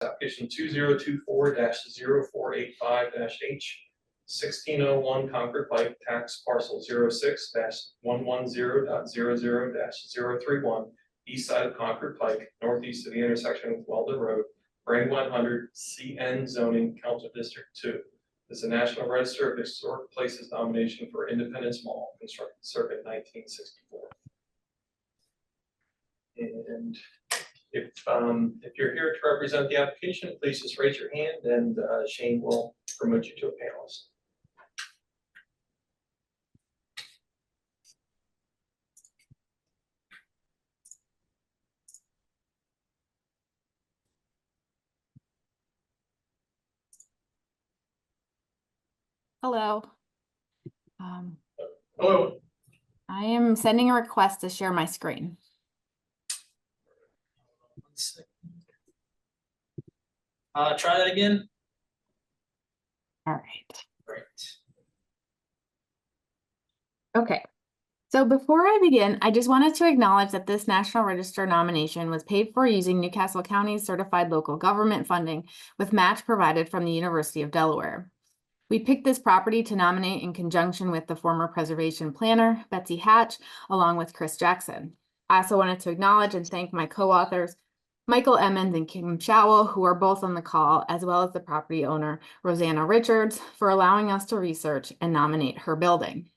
Application 2024-0485-H, 1601 Concord Pike, tax parcel 06-110.00-031, east side of Concord Pike, northeast of the intersection with Weldon Road, Brand 100, CN zoning, Council District 2. This is a National Register of Historic Places nomination for Independence Mall, constructed circa 1964. And if you're here to represent the application, please just raise your hand and Shane will promote you to a panelist. Hello. Hello. I am sending a request to share my screen. Try that again. All right. Great. Okay. So before I begin, I just wanted to acknowledge that this National Register nomination was paid for using Newcastle County's certified local government funding with match provided from the University of Delaware. We picked this property to nominate in conjunction with the former preservation planner, Betsy Hatch, along with Chris Jackson. I also wanted to acknowledge and thank my co-authors, Michael Emmons and Kim Chowell, who are both on the call, as well as the property owner, Rosanna Richards, for allowing us to research and nominate her building.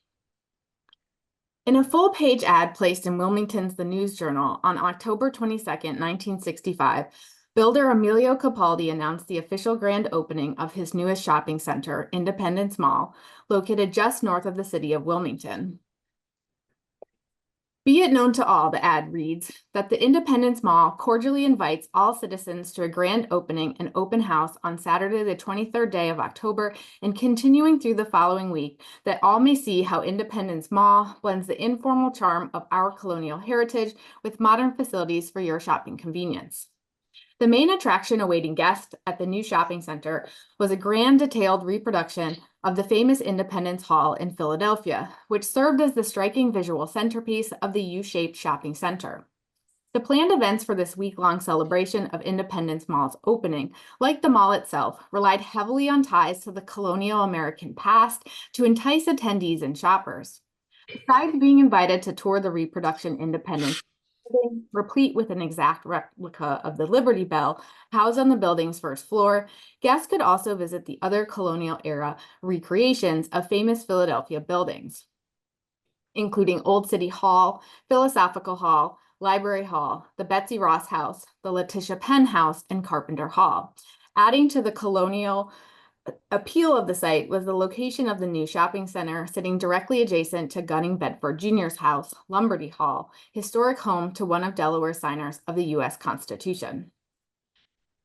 In a full-page ad placed in Wilmington's The News Journal on October 22nd, 1965, builder Emilio Capaldi announced the official grand opening of his newest shopping center, Independence Mall, located just north of the city of Wilmington. Be it known to all, the ad reads, that the Independence Mall cordially invites all citizens to a grand opening and open house on Saturday, the 23rd day of October, and continuing through the following week, that all may see how Independence Mall blends the informal charm of our colonial heritage with modern facilities for your shopping convenience. The main attraction awaiting guests at the new shopping center was a grand detailed reproduction of the famous Independence Hall in Philadelphia, which served as the striking visual centerpiece of the U-shaped shopping center. The planned events for this week-long celebration of Independence Mall's opening, like the mall itself, relied heavily on ties to the colonial American past to entice attendees and shoppers. Besides being invited to tour the reproduction Independence, replete with an exact replica of the Liberty Bell housed on the building's first floor, guests could also visit the other colonial era recreations of famous Philadelphia buildings, including Old City Hall, Philosophical Hall, Library Hall, the Betsy Ross House, the Letitia Penn House, and Carpenter Hall. Adding to the colonial appeal of the site was the location of the new shopping center sitting directly adjacent to Gunning Bedford Jr.'s house, Lumberty Hall, historic home to one of Delaware's signers of the U.S. Constitution.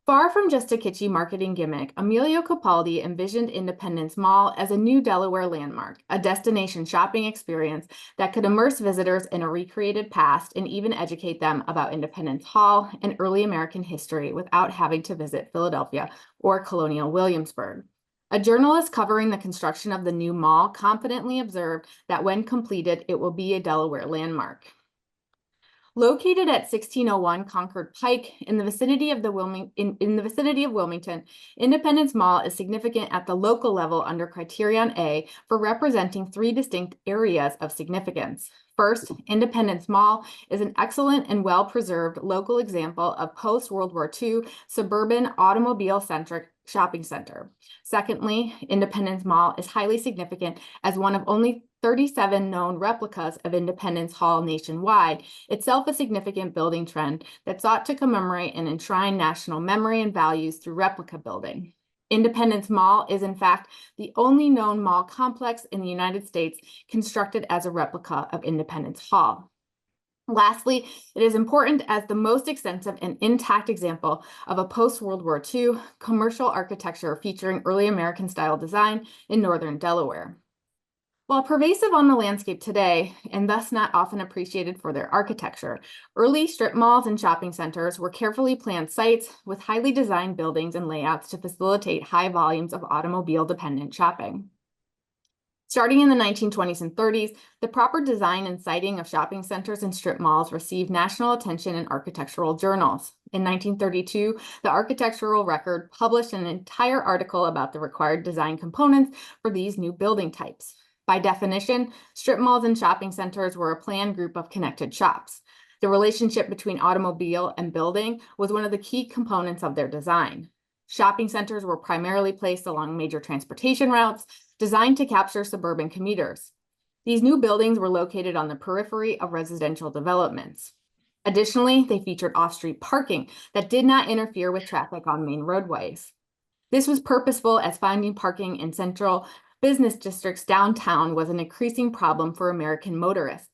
Far from just a kitschy marketing gimmick, Emilio Capaldi envisioned Independence Mall as a new Delaware landmark, a destination shopping experience that could immerse visitors in a recreated past and even educate them about Independence Hall and early American history without having to visit Philadelphia or colonial Williamsburg. A journalist covering the construction of the new mall confidently observed that when completed, it will be a Delaware landmark. Located at 1601 Concord Pike in the vicinity of Wilmington, Independence Mall is significant at the local level under Criterion A for representing three distinct areas of significance. First, Independence Mall is an excellent and well-preserved local example of post-World War II suburban automobile-centric shopping center. Secondly, Independence Mall is highly significant as one of only 37 known replicas of Independence Hall nationwide, itself a significant building trend that sought to commemorate and enshrine national memory and values through replica building. Independence Mall is, in fact, the only known mall complex in the United States constructed as a replica of Independence Hall. Lastly, it is important as the most extensive and intact example of a post-World War II commercial architecture featuring early American-style design in northern Delaware. While pervasive on the landscape today, and thus not often appreciated for their architecture, early strip malls and shopping centers were carefully planned sites with highly designed buildings and layouts to facilitate high volumes of automobile-dependent shopping. Starting in the 1920s and 30s, the proper design and siting of shopping centers and strip malls received national attention in architectural journals. In 1932, the Architectural Record published an entire article about the required design components for these new building types. By definition, strip malls and shopping centers were a planned group of connected shops. The relationship between automobile and building was one of the key components of their design. Shopping centers were primarily placed along major transportation routes, designed to capture suburban commuters. These new buildings were located on the periphery of residential developments. Additionally, they featured off-street parking that did not interfere with traffic on main roadways. This was purposeful, as finding parking in central business districts downtown was an increasing problem for American motorists.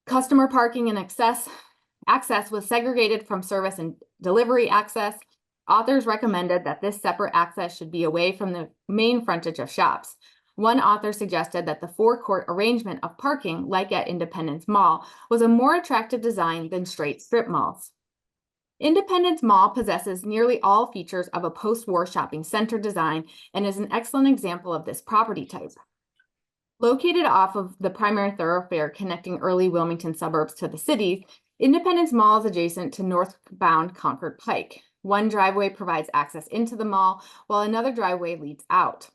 Customer parking and access was segregated from service and delivery access. Authors recommended that this separate access should be away from the main frontage of shops. One author suggested that the forecourt arrangement of parking, like at Independence Mall, was a more attractive design than straight strip malls. Independence Mall possesses nearly all features of a post-war shopping center design and is an excellent example of this property type. Located off of the primary thoroughfare connecting early Wilmington suburbs to the cities, Independence Mall is adjacent to northbound Concord Pike. One driveway provides access into the mall, while another driveway leads out.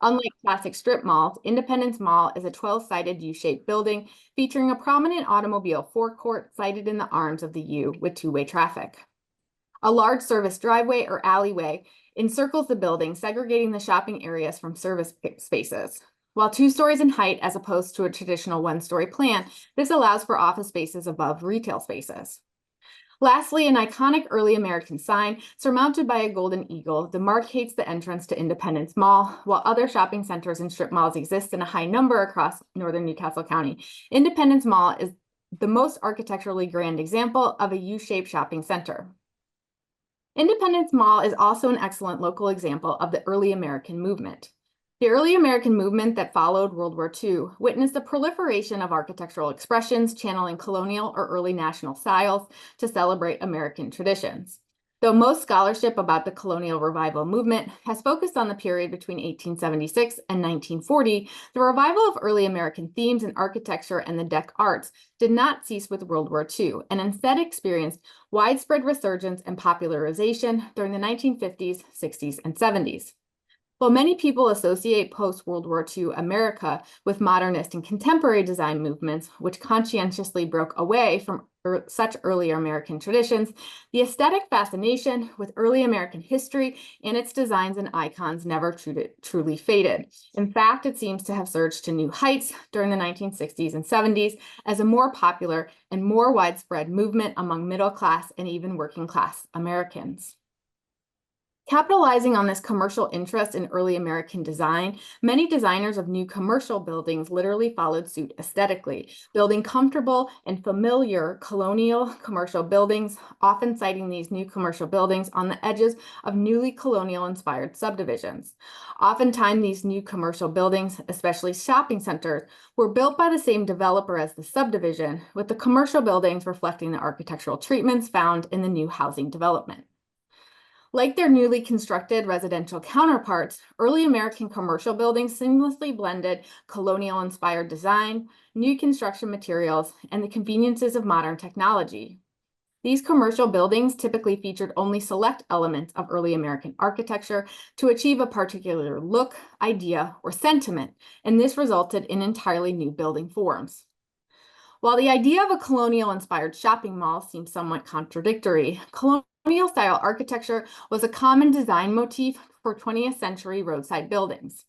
Unlike classic strip malls, Independence Mall is a 12-sided U-shaped building featuring a prominent automobile forecourt sited in the arms of the U with two-way traffic. A large service driveway or alleyway encircles the building, segregating the shopping areas from service spaces. While 2 stories in height as opposed to a traditional 1-story plan, this allows for office spaces above retail spaces. Lastly, an iconic early American sign surmounted by a golden eagle demarcates the entrance to Independence Mall. While other shopping centers and strip malls exist in a high number across northern Newcastle County, Independence Mall is the most architecturally grand example of a U-shaped shopping center. Independence Mall is also an excellent local example of the early American movement. The early American movement that followed World War II witnessed the proliferation of architectural expressions channeling colonial or early national styles to celebrate American traditions. Though most scholarship about the colonial revival movement has focused on the period between 1876 and 1940, the revival of early American themes in architecture and the Dec arts did not cease with World War II, and instead experienced widespread resurgence and popularization during the 1950s, 60s, and 70s. While many people associate post-World War II America with modernist and contemporary design movements, which conscientiously broke away from such early American traditions, the aesthetic fascination with early American history and its designs and icons never truly faded. In fact, it seems to have surged to new heights during the 1960s and 70s as a more popular and more widespread movement among middle-class and even working-class Americans. Capitalizing on this commercial interest in early American design, many designers of new commercial buildings literally followed suit aesthetically, building comfortable and familiar colonial commercial buildings, often citing these new commercial buildings on the edges of newly colonial-inspired subdivisions. Oftentimes, these new commercial buildings, especially shopping centers, were built by the same developer as the subdivision, with the commercial buildings reflecting the architectural treatments found in the new housing development. Like their newly constructed residential counterparts, early American commercial buildings seamlessly blended colonial-inspired design, new construction materials, and the conveniences of modern technology. These commercial buildings typically featured only select elements of early American architecture to achieve a particular look, idea, or sentiment, and this resulted in entirely new building forms. While the idea of a colonial-inspired shopping mall seems somewhat contradictory, colonial-style architecture was a common design motif for 20th century roadside buildings.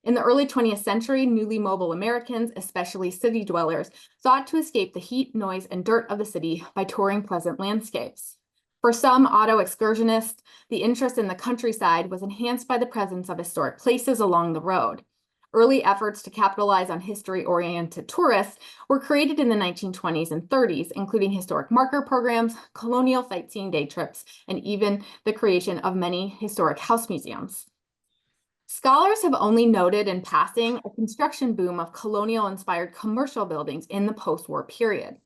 In the early 20th century, newly mobile Americans, especially city dwellers, sought to escape the heat, noise, and dirt of the city by touring pleasant landscapes. For some auto excursionists, the interest in the countryside was enhanced by the presence of historic places along the road. Early efforts to capitalize on history-oriented tourists were created in the 1920s and 30s, including historic marker programs, colonial sightseeing day trips, and even the creation of many historic house museums. Scholars have only noted in passing a construction boom of colonial-inspired commercial buildings in the post-war period.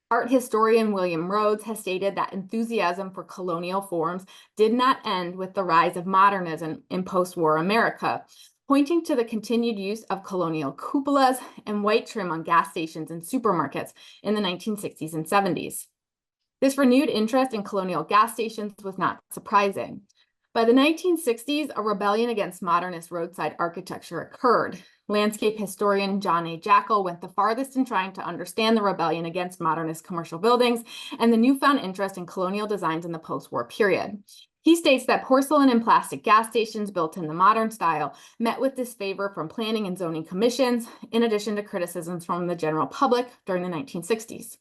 Art historian William Rhodes has stated that enthusiasm for colonial forms did not end with the rise of modernism in post-war America, pointing to the continued use of colonial cupolas and white trim on gas stations and supermarkets in the 1960s and 70s. This renewed interest in colonial gas stations was not surprising. By the 1960s, a rebellion against modernist roadside architecture occurred. Landscape historian John A. Jackal went the farthest in trying to understand the rebellion against modernist commercial buildings and the newfound interest in colonial designs in the post-war period. He states that porcelain and plastic gas stations built in the modern style met with disfavor from planning and zoning commissions, in addition to criticisms from the general public during the 1960s.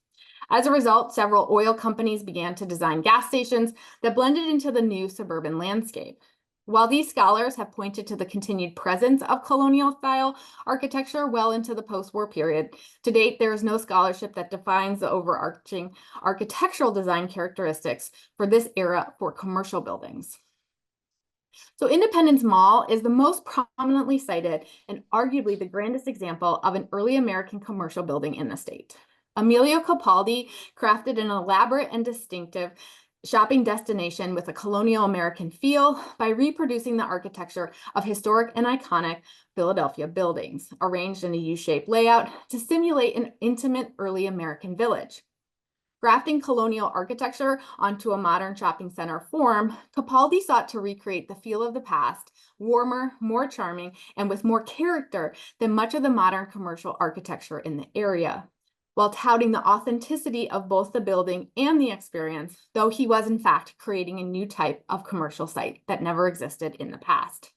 As a result, several oil companies began to design gas stations that blended into the new suburban landscape. While these scholars have pointed to the continued presence of colonial-style architecture well into the post-war period, to date, there is no scholarship that defines the overarching architectural design characteristics for this era for commercial buildings. So Independence Mall is the most prominently cited and arguably the grandest example of an early American commercial building in the state. Emilio Capaldi crafted an elaborate and distinctive shopping destination with a colonial American feel by reproducing the architecture of historic and iconic Philadelphia buildings, arranged in a U-shaped layout to simulate an intimate early American village. Grafting colonial architecture onto a modern shopping center form, Capaldi sought to recreate the feel of the past, warmer, more charming, and with more character than much of the modern commercial architecture in the area, while touting the authenticity of both the building and the experience, though he was in fact creating a new type of commercial site that never existed in the past.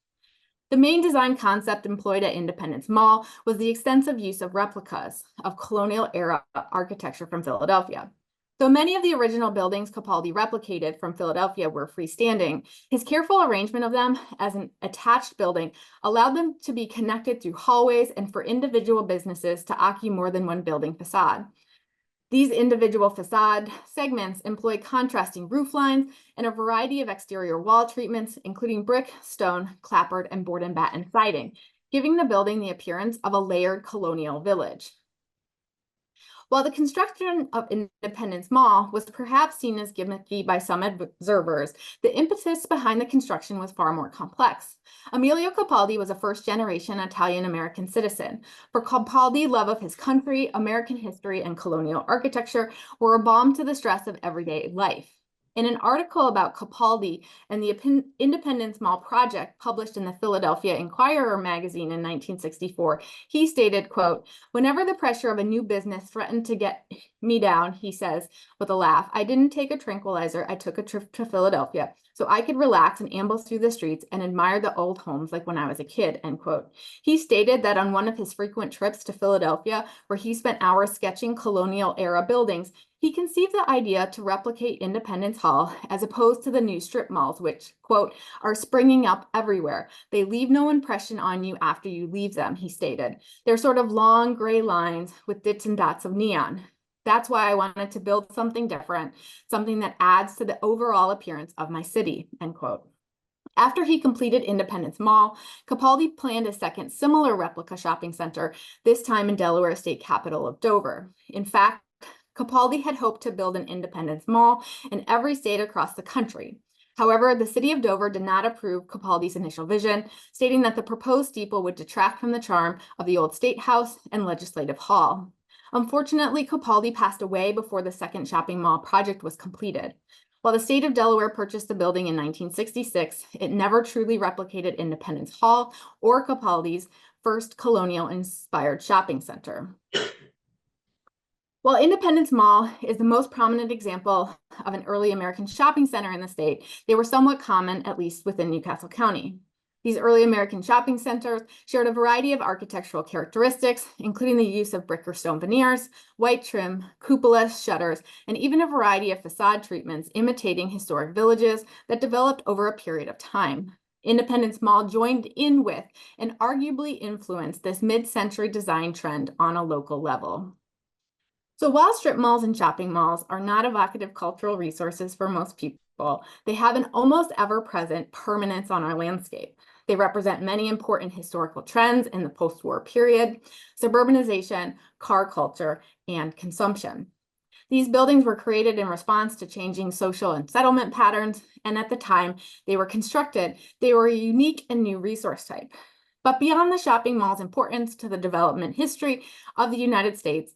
The main design concept employed at Independence Mall was the extensive use of replicas of colonial-era architecture from Philadelphia. Though many of the original buildings Capaldi replicated from Philadelphia were freestanding, his careful arrangement of them as an attached building allowed them to be connected through hallways and for individual businesses to occupy more than one building facade. These individual facade segments employ contrasting roof lines and a variety of exterior wall treatments, including brick, stone, clapboard, and board and batten siding, giving the building the appearance of a layered colonial village. While the construction of Independence Mall was perhaps seen as gimmicky by some observers, the impetus behind the construction was far more complex. Emilio Capaldi was a first-generation Italian-American citizen. For Capaldi, love of his country, American history, and colonial architecture were a balm to the stress of everyday life. In an article about Capaldi and the Independence Mall project published in the Philadelphia Inquirer magazine in 1964, he stated, quote, "Whenever the pressure of a new business threatened to get me down," he says with a laugh, "I didn't take a tranquilizer, I took a trip to Philadelphia so I could relax and amble through the streets and admire the old homes like when I was a kid," end quote. He stated that on one of his frequent trips to Philadelphia, where he spent hours sketching colonial era buildings, he conceived the idea to replicate Independence Hall as opposed to the new strip malls, which, quote, "are springing up everywhere. They leave no impression on you after you leave them," he stated. "They're sort of long gray lines with dits and dots of neon. That's why I wanted to build something different, something that adds to the overall appearance of my city," end quote. After he completed Independence Mall, Capaldi planned a second similar replica shopping center, this time in Delaware state capital of Dover. In fact, Capaldi had hoped to build an Independence Mall in every state across the country. However, the city of Dover did not approve Capaldi's initial vision, stating that the proposed steeple would detract from the charm of the old State House and Legislative Hall. Unfortunately, Capaldi passed away before the second shopping mall project was completed. While the state of Delaware purchased the building in 1966, it never truly replicated Independence Hall or Capaldi's first colonial-inspired shopping center. While Independence Mall is the most prominent example of an early American shopping center in the state, they were somewhat common, at least within Newcastle County. These early American shopping centers shared a variety of architectural characteristics, including the use of brick or stone veneers, white trim, cupolas, shutters, and even a variety of facade treatments imitating historic villages that developed over a period of time. Independence Mall joined in with and arguably influenced this mid-century design trend on a local level. So while strip malls and shopping malls are not evocative cultural resources for most people, they have an almost ever-present permanence on our landscape. They represent many important historical trends in the post-war period: suburbanization, car culture, and consumption. These buildings were created in response to changing social and settlement patterns, and at the time they were constructed, they were a unique and new resource type. But beyond the shopping mall's importance to the development history of the United States,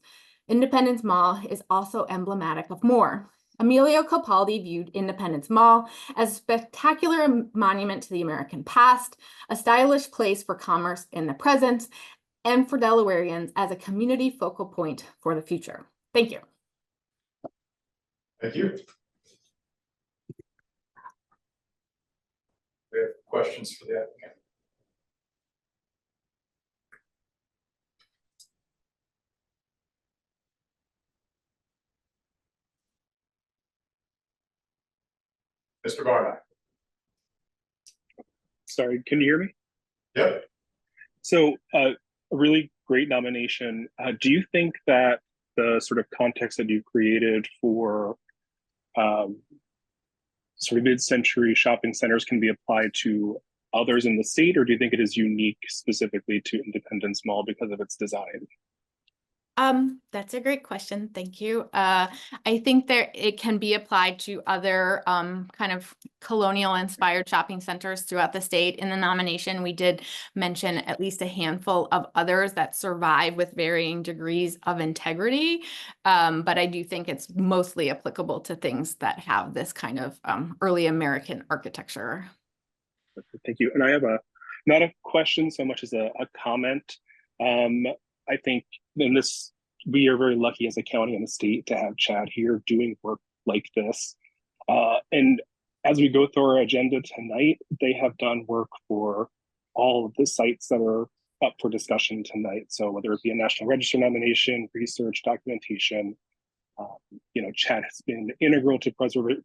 Independence Mall is also emblematic of more. Emilio Capaldi viewed Independence Mall as a spectacular monument to the American past, a stylish place for commerce in the present, and for Delawareans as a community focal point for the future. Thank you. Thank you. We have questions for the applicant. Mr. Barnett. Sorry, can you hear me? Yep. So a really great nomination. Do you think that the sort of context that you created for sort of mid-century shopping centers can be applied to others in the state, or do you think it is unique specifically to Independence Mall because of its design? That's a great question. Thank you. I think it can be applied to other kind of colonial inspired shopping centers throughout the state. In the nomination, we did mention at least a handful of others that survive with varying degrees of integrity. But I do think it's mostly applicable to things that have this kind of early American architecture. Thank you. And I have not a question so much as a comment. I think in this, we are very lucky as a county and a state to have Chad here doing work like this. And as we go through our agenda tonight, they have done work for all of the sites that are up for discussion tonight. So whether it be a National Register nomination, research, documentation, Chad has been integral to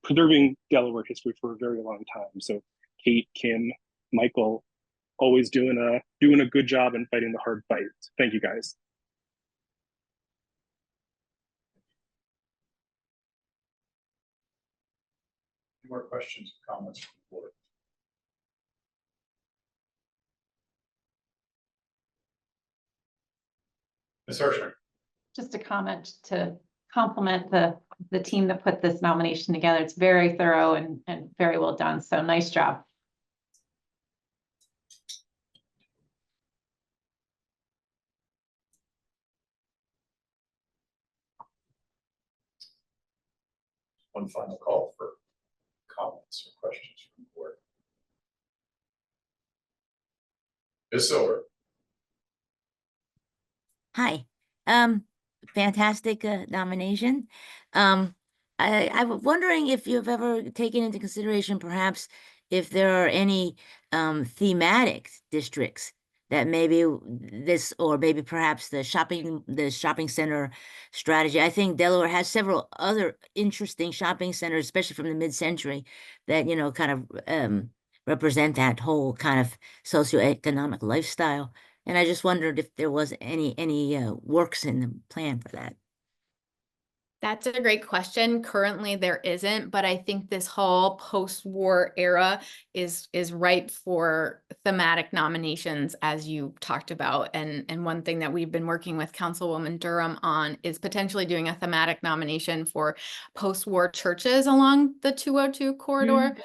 preserving Delaware history for a very long time. So Kate, Kim, Michael, always doing a good job and fighting the hard fight. Thank you, guys. Any more questions or comments from the board? Ms. Hirschner. Just a comment to compliment the team that put this nomination together. It's very thorough and very well done. So nice job. One final call for comments or questions from the board. Ms. Silver. Hi, fantastic nomination. I was wondering if you've ever taken into consideration perhaps if there are any thematic districts that maybe this, or maybe perhaps the shopping center strategy. I think Delaware has several other interesting shopping centers, especially from the mid-century, that kind of represent that whole kind of socioeconomic lifestyle. And I just wondered if there was any works in the plan for that. That's a great question. Currently, there isn't, but I think this whole post-war era is ripe for thematic nominations, as you talked about. And one thing that we've been working with Councilwoman Durham on is potentially doing a thematic nomination for post-war churches along the 202 corridor,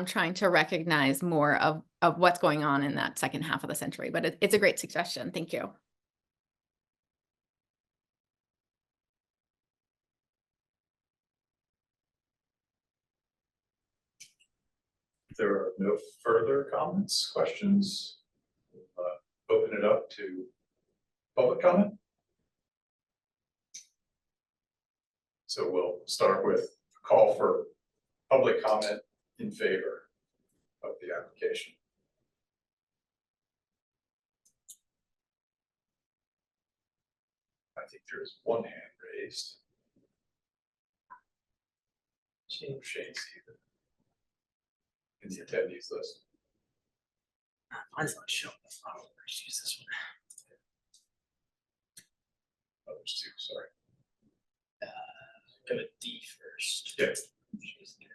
trying to recognize more of what's going on in that second half of the century. But it's a great suggestion. Thank you. If there are no further comments, questions, we'll open it up to public comment. So we'll start with a call for public comment in favor of the application. I think there is one hand raised. Shane Seaver. In the attendees list. Mine's not showing. I'll just use this one. Oh, there's two, sorry. Go to D first. Yeah. She's there.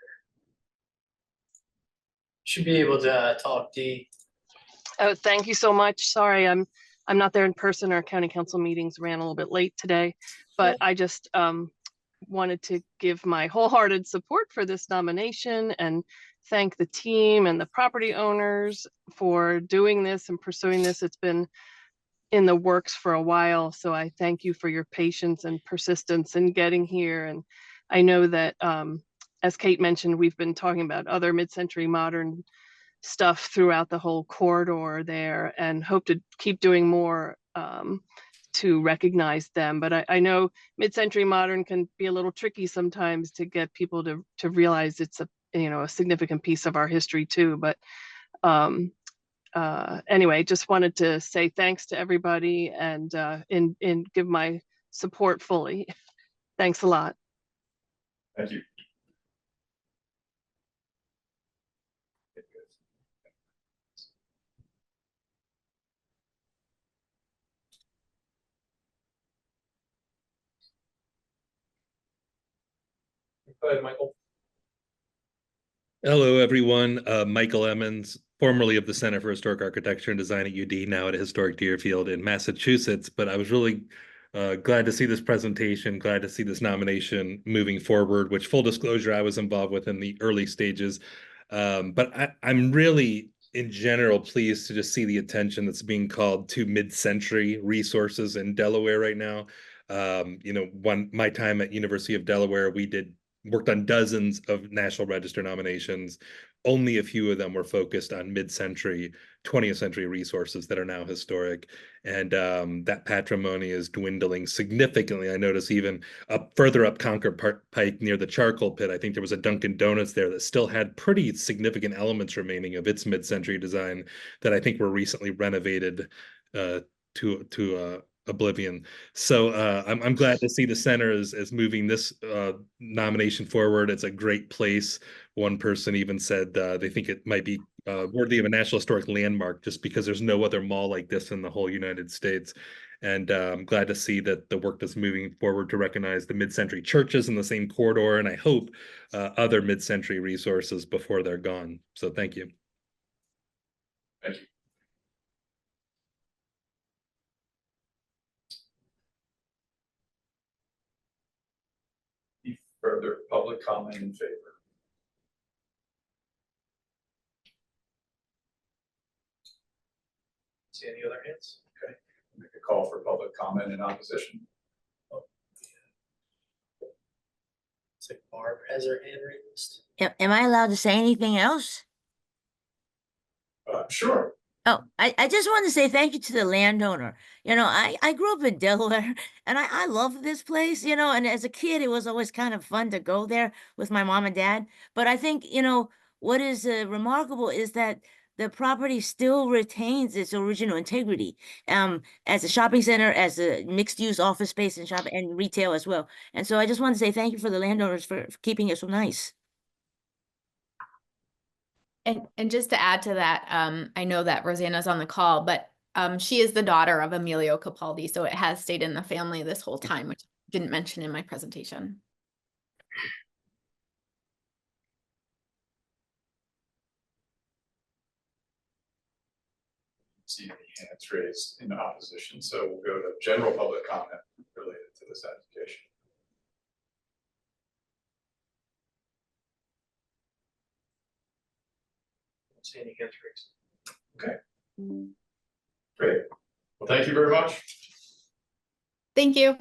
Should be able to talk, D. Oh, thank you so much. Sorry, I'm not there in person. Our county council meetings ran a little bit late today, but I just wanted to give my wholehearted support for this nomination and thank the team and the property owners for doing this and pursuing this. It's been in the works for a while, so I thank you for your patience and persistence in getting here. And I know that, as Kate mentioned, we've been talking about other mid-century modern stuff throughout the whole corridor there, and hope to keep doing more to recognize them. But I know mid-century modern can be a little tricky sometimes to get people to realize it's a, you know, a significant piece of our history too. But anyway, just wanted to say thanks to everybody and give my support fully. Thanks a lot. Thank you. Go ahead, Michael. Hello, everyone. Michael Emmons, formerly of the Center for Historic Architecture and Design at UD, now at Historic Deerfield in Massachusetts. But I was really glad to see this presentation, glad to see this nomination moving forward, which, full disclosure, I was involved with in the early stages. But I'm really, in general, pleased to just see the attention that's being called to mid-century resources in Delaware right now. You know, my time at University of Delaware, we worked on dozens of National Register nominations. Only a few of them were focused on mid-century, 20th century resources that are now historic. And that patrimony is dwindling significantly. I notice even further up Concord Pike near the charcoal pit, I think there was a Dunkin' Donuts there that still had pretty significant elements remaining of its mid-century design that I think were recently renovated to oblivion. So I'm glad to see the center is moving this nomination forward. It's a great place. One person even said they think it might be worthy of a National Historic Landmark just because there's no other mall like this in the whole United States. And I'm glad to see that the work is moving forward to recognize the mid-century churches in the same corridor, and I hope other mid-century resources before they're gone. So thank you. Thank you. Any further public comment in favor? See any other hands? Okay, make a call for public comment in opposition. It's like Barb has her hand raised. Am I allowed to say anything else? Sure. Oh, I just want to say thank you to the landowner. You know, I grew up in Delaware and I love this place, you know, and as a kid, it was always kind of fun to go there with my mom and dad. But I think, you know, what is remarkable is that the property still retains its original integrity as a shopping center, as a mixed use office space and shop and retail as well. And so I just want to say thank you for the landowners for keeping it so nice. And just to add to that, I know that Rosanna's on the call, but she is the daughter of Emilio Capaldi, so it has stayed in the family this whole time, which I didn't mention in my presentation. See any hands raised in opposition, so we'll go to general public comment related to this application. Don't see any hands raised. Okay. Great. Well, thank you very much. Thank you.